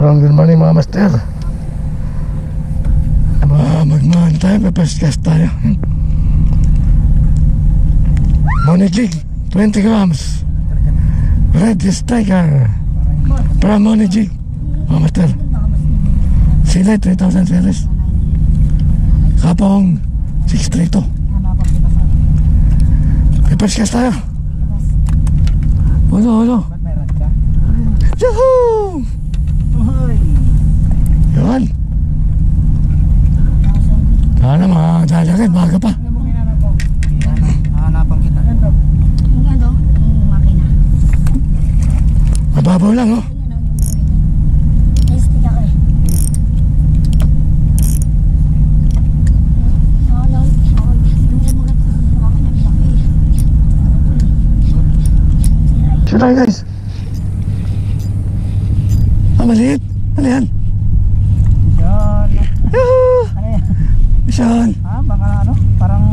Good morning mga master. Magmaan tayo, papaskas tayo. Money jig 20 grams red striker para money jig mga master. Sila 3,000 series, kapong 632. Papaskas tayo. Ulo Yahoo! Yun. Sana mga lalaki, baga pa. Hanapan kita. Yung ano, yung makina. Mababaw lang, oh. Testing ako eh. Siya tayo, guys. Maliit. Ano yan? Yan. Yahoo! Ano yan? Isyan. Baka ano? Parang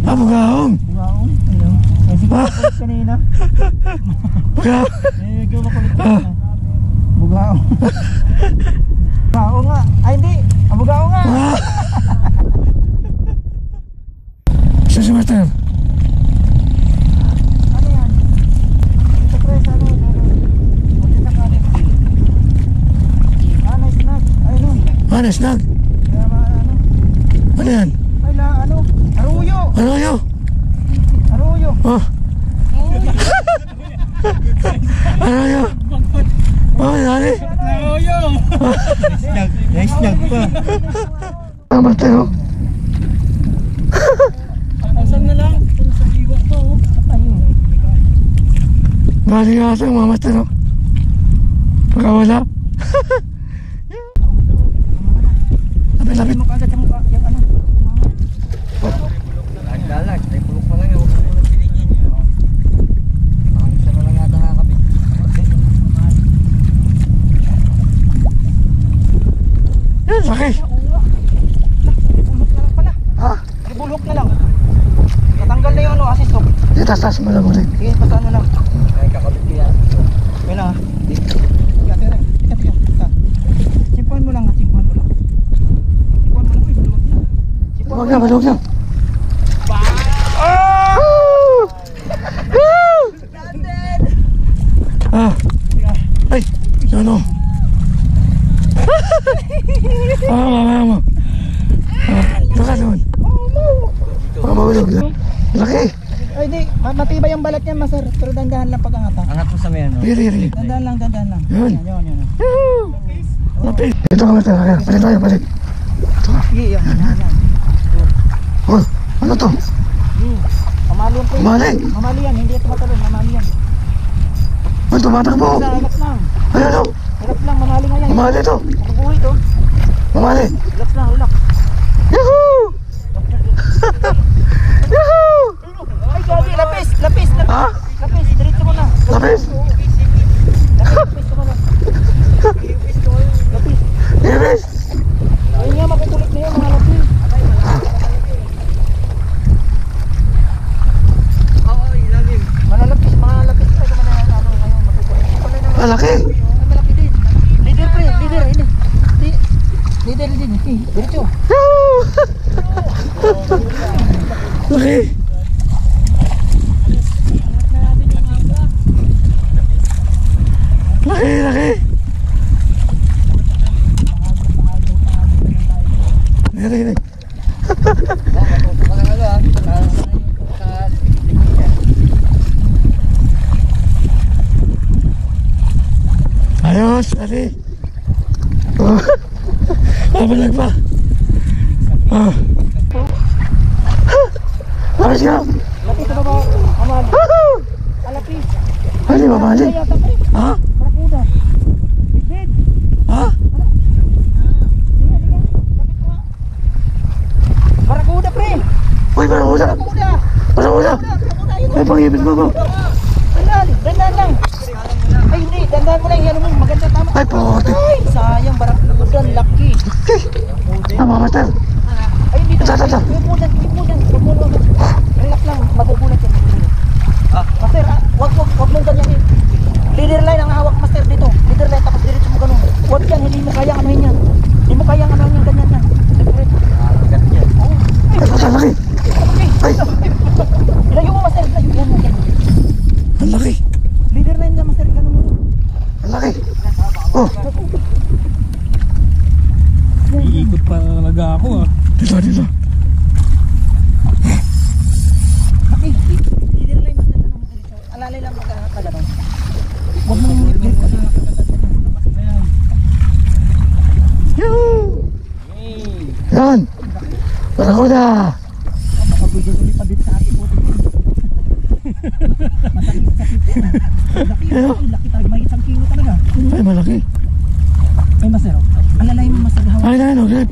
Bugaong. bugaong. Ayun. Eh, sige makulit kanina. Bugaong. Medyo makulit kanina. Bugaong. Bugaong nga. Ay hindi. Bugaong nga. Siya si master. Ano yan? Ito press ano? Nice snack. Ayun. Ano, snag? Kaya ano? Ano yan? Ay la ano? Aruyo. Ano yun? Aruyo. Oh. Ano yun? Oh, nani? Aruyo. Nice snack pa. Ang master, oh. Asan na lang? Sa iwa to. Ayun. Bali nga sa mga master, oh. Baka wala. Lapit. Mo kagad yung ano? Dalag, ay pulok pa lang yung piligin niya. Ang isa na lang yata nakakabit. Yan, laki. Bulok na lang pala. Ha? Bulok na lang. Natanggal na yung ano, assist. Di, tas mo lang ulit. Sige, pa ano lang. Ay, kakabit kaya. May lang ha. Simpuan mo lang ha, simpuan mo lang. Simpuan mo lang, ay bulok na. Huwag na, malawag na. Ay, ano? Mama. Baka naman. Mahulog na. Laki. Ay di, matibay ang balat niya master. Pero dandahan lang pag angat. Angat mo sa may ano. Hiri. Dandahan lang. Yun. Yun. Lapit. Ito ka master. Palit tayo, palit. Ito ka. Sige, yan. Oh, ano to? Mamali yan. Mamali? Mamali yan, hindi yan tumatalon. Mamali yan. Oh, tumatakbo. Relax lang. Ay, ano? Relax lang, mamali nga yan. Mamali to. Makukuhi to. Mamali. Relax lang, relax. Yahoo! Yahoo! Ay, gabi, lapis. Ha? Lapis, diretso mo na. Lapis? Lapis mo na. Lapis. Iris? Ayun nga, makukulit na yan, mga lapis. Oo, ilalim. Malalapis pa naman na ano ngayon, makukulit. Malaki. Malaki din. Leader pre, leader. Leader din. Diretso. Yahoo! Laki. Laki. Hiri. Ayos, ali. Mabalag pa. Ayos ka. Lapis na ba? Mamali. Alapis. Ay, mamali. Ha? Barakuda. Bigid. Ha? Barakuda pre. Uy, barakuda. Barakuda. Ay, pang-ibig mo. Dandan lang. Ay hindi, dandan mo lang. Yan mo, maganda tama. Ay, puti. Ay, sayang barakuda, laki. Tama, master. Ay hindi. Ito. Ipunan. Relax lang, magugulat yan. Master, wag mong ganyan. Leader line ang hawak master dito. leader line, tapos diretso mo ganun. Huwag yan, hindi mo kayang anuhin yan. Hindi mo kayang anuhin yan, ganyan yan. Ganyan yan. Ang laki! Ay! Ilayo mo, master. Ilayo yan. Ang laki! Leader line yan, master. Ganun mo. Ang laki! Oh! Iikot pa talaga ako ah. Dito, dito. Leader line, master. Ganun mo diretso. Alalay lang mo ka ganun. Huwag mo yung leader kasi. Yoo! Yan! Barakuda! Makapagod ulit pa dito sa ating puti. Masakit. Laki talaga. May isang kilo talaga. Ay, malaki. Ay, master. Alalay mo, master. Ay, na, no, grip.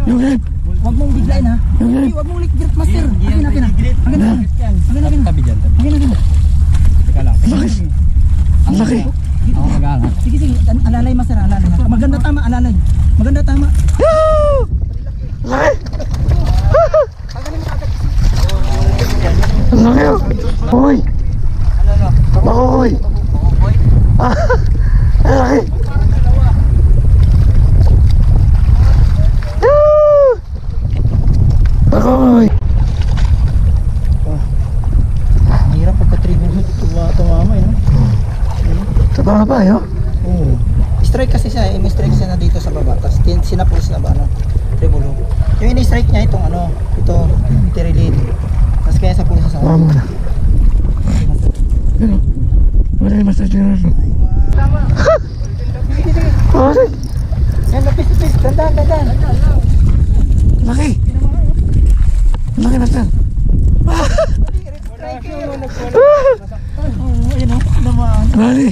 Yung grip. Huwag mong biglayin ha. Yung grip. Huwag mong grip, master. Akin na. Akin. Tabi dyan, tabi. Akin. Teka lang. Ang laki. Ang laki. Ako mag-aangat. Sige. Alalay, master. Alalay. Maganda tama, alalay. Maganda tama. Yoo! Ang laki! Ang laki, oh. Uy! Makukuy! Ah! Ang laki! Yoo! Makukuy! Mahirap pagka-trigger mo. Tumama eh, no? Taba nga ba, yo? Oo. Strike kasi siya eh. May strike siya na dito sa baba. Tapos sinapos na ba, ano? Revolve. Yung ini-strike niya itong ano, ito, interrelate. Tapos kaya sa puso sa Tama mo na. Yan, oh. Wala yung massage na rin. Tama. Sige. Oh, sige. Yan, lapis. Dandan. Laki! Ang laki, master. Ayun o, naman. Lali!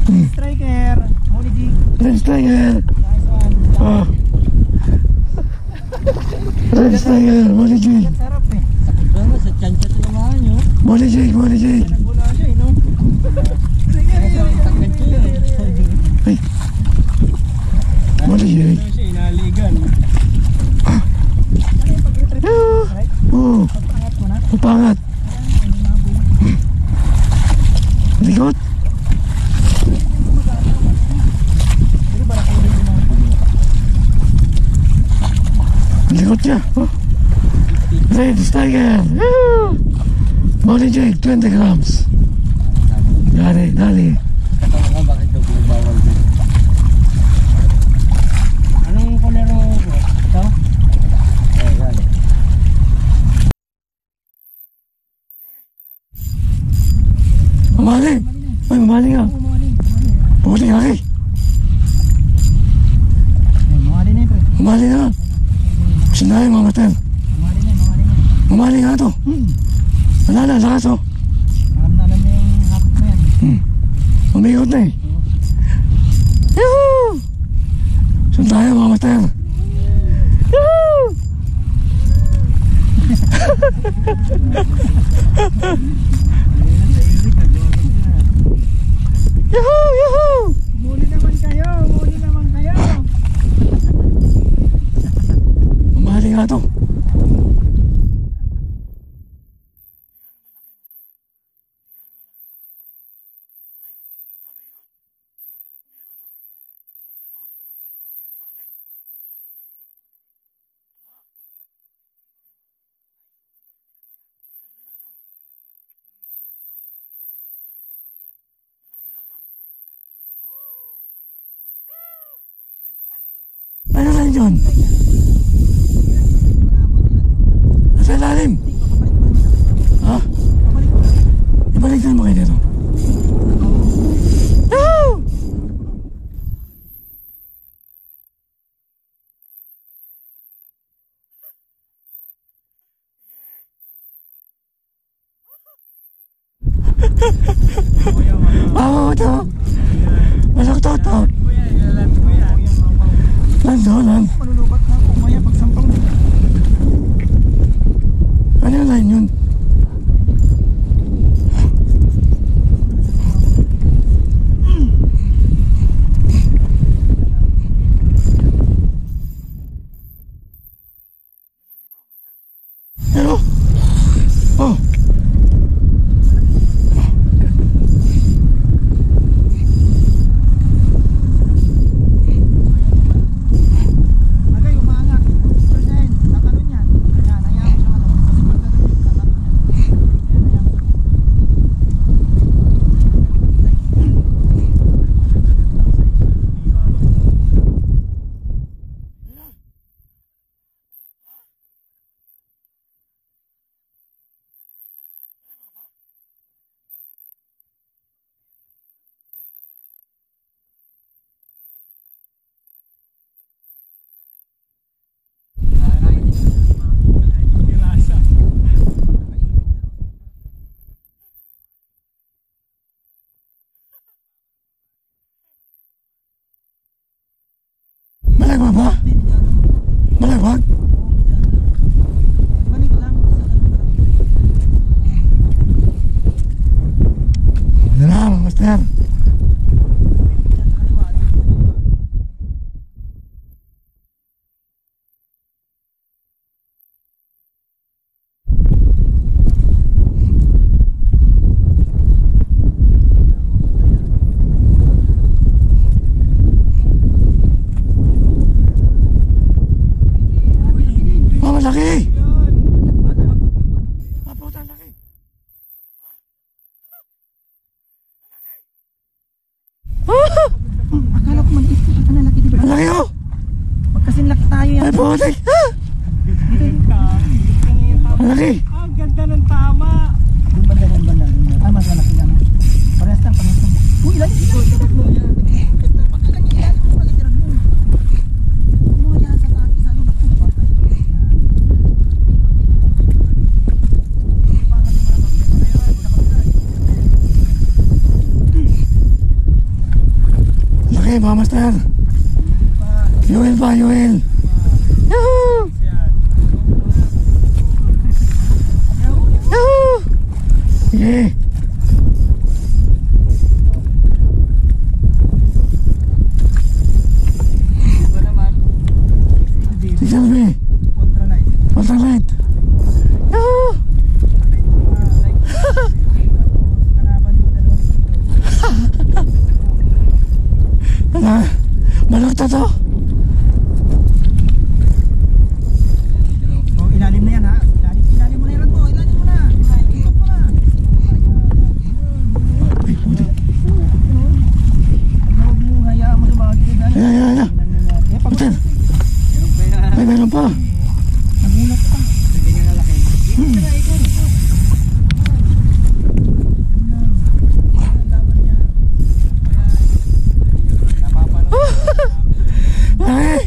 Striker. Holy G. Red Striker! Nice one. Oh. Red Striker! Molly Jig! Sarap eh. Sakit sa tiyan-tiyan na naman yun. Molly Jig! Wala siya eh, no? Ay! Molly Jig! Ano siya, inaligan. Oo! Pag-angat mo na. Upangat! Likot! Likot niya! Oh! Red Striker! Molly Jig! 20 grams! Dali! Katanong ko bakit daw bawal din. Anong kolero ko? Ito? Yan. Mamali! Ay, mamali nga! Puti nga kay! Mawali na yun, pre. Mamali na! Sinayin mga mater! Mamali nga to! Wala na, lakas oh! Alam na yung hapot na yan. Umigot na eh! Yuhuu! Saan tayo mga mater? Yuhuu! Yuhuu! Muli naman kayo. Mamali nga to! Ano lang yun? Nasa ilalim? Ha? Ibaligtan mo kayo dito. Yoo! Bawa mo ito. Masaktot to. Lan. Malulubat na ako. Maya pagsampang din. Ano yung line yun? Pero? Oh! Malagwag ba? Malagwag? Ganito lang. Ano na, master? Laki! Maputa, laki! Akala ko mag-isip ka na laki, di ba? Ang laki oh! Magkasinlaki tayo yan. Ay, putik! Ang laki! Ang ganda ng tama. Yung banda. Ah, mas malaki yan. Parehas lang. Uy, ilalim. Pagkaganyan, ilalim mo pala tirag mo. Ano kaya sa kaki sa ano na po? Laki, mga master! Yuel pa, Yuel! Yahoo! Yahoo! Sige! Iba naman. Si Selby! Ultralight. Ultralight! Yahoo! Kanaban mo 2 kilo. Ano? Balukta to? Oh, ilalim na yan ha. Ilalim mo na yan mo. Ilalim mo na. Ikot mo na. Ay, putik! Huwag mo hayaan mo lumaki. Ayan! Master! Ay, meron pa! Nagulat ka. Sige nga lalaki. Laki!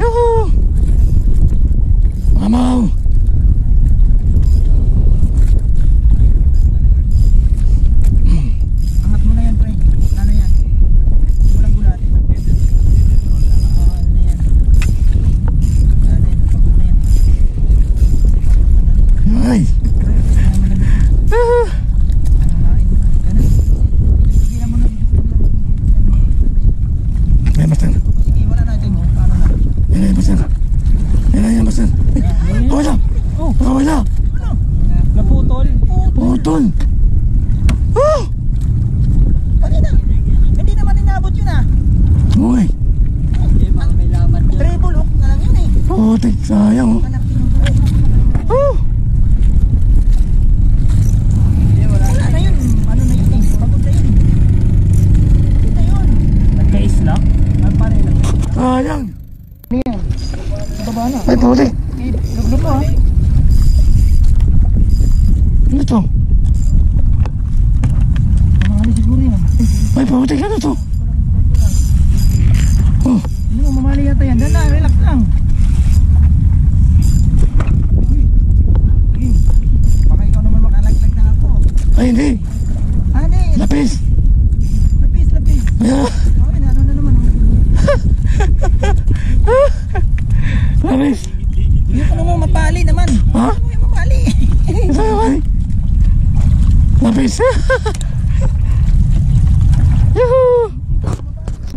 Yahoo! Mamaw! Angat mo na yan, pre. Wala na yan. Walang gulatin. Oo, ano na yan. Wala na yan. Pagod na yan. Ay! Ah! Angain mo na. Ganun. Tigilan mo na. Ay, master! Sige, wala na ito mo. Paano na? Yan, master! Yan, master! Ay, wala! Oh, Wala! ano? Naputol. Putol! Oh! Pwede na. Hindi naman inabot yun ah. Uy! Eh, baka may laman dyan. Treble hook na lang yun eh. Putik! Sayang oh! Malaki nung Oh! wala na yun. Ano na yun eh. Pagod na yun. Hindi na yun. Nagka-isla? Ang pare lang. Sayang! Ano yan? Baba na. Ay, putik! Luglo mo ha. Ano to? Mga ano siguro yan. Ay, putik! Ano to? Oh! Hindi mo mamali yata yan. Dahil lang, relax lang. Baka ikaw naman makalaglag na ako. Ay, hindi! Ah, hindi. Lapis! Lapis. Ayan! Okay na, ano na naman. Lapis! Yung ano mo mapali naman. Ha? Ano mo yung mapali? Ito naman! Lapis! Yahoo!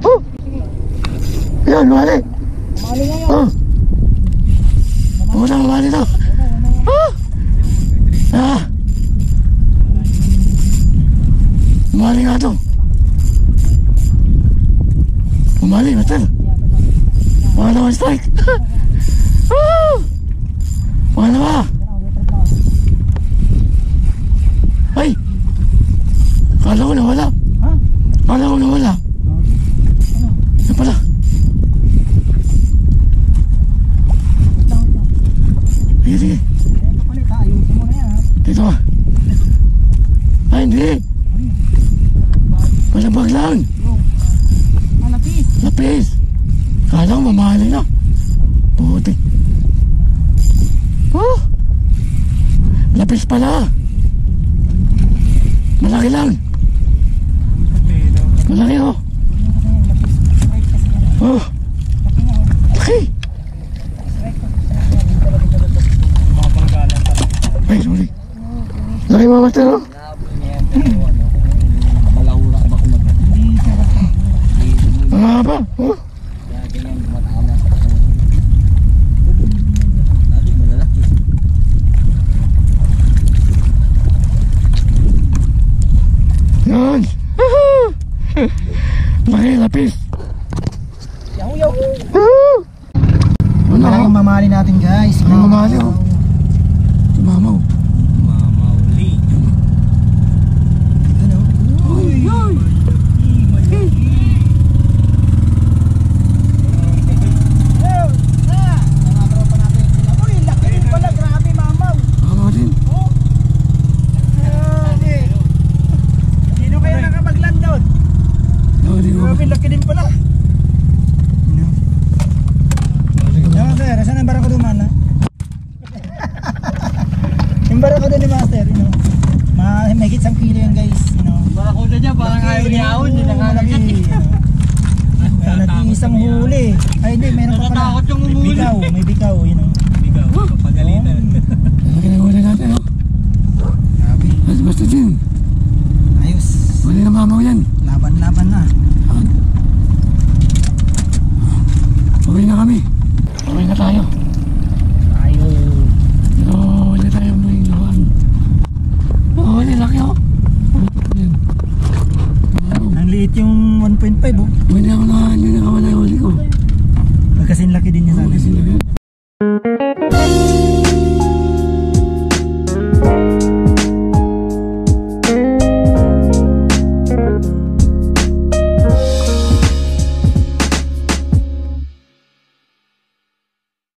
Oh! Ayan, mali! Mapali nga yun. Oh! Wala, mali to! Oh! Ah! Mali nga to! Umali, master! Wala naman strike! Oh! Wala ba? Ay! Kala ko nawala! Ha? Kala ko nawala! Ano? Yan pala! Wait lang. Sige, sige! Ayan ka palit ha. Ayusin mo na yan ha. Dito ka! Ay, hindi! Malabag lang! Yung. Lapis. Lapis! Kala ko mamahali na! putik. Oh! Lapis pala. Malaki lang. Malaki oh. Oh. Laki. Ay, sorry. Laki mga master oh. Malahura ba kung Ang haba. Oh. Yan. Laki, lapis. Yaw. Ano? Talagang mamali natin guys. Ang mamali oh. Tumamaw. Mamauli. Ano? Tamaw din. Sino kaya nakapagland doon? Hindi ko. Grabe, laki din pala. Yan sir, saan ang barako duman ha? Yung barako doon ni Master, may higit 1 kilo yan guys. Barakuda niya, parang ayaw niya ahon. Hindi nangangagat. Nag-iisang huli. Ay hindi, meron pa pala. Natatakot yung umuli. May bikaw, Bigaw, kapagalitan. Laki na huli natin oh. Grabe. Basta din. Ayos. Huli na mamaw yan. Laban na. Uwi na kami. Uwi na tayo. Pero huli tayo may luhan. Oh, huli laki oh. Yan. Ang liit yung 1.5 oh. Hindi ako na huli ko. Magkasin laki din niya sana. Kasi laki.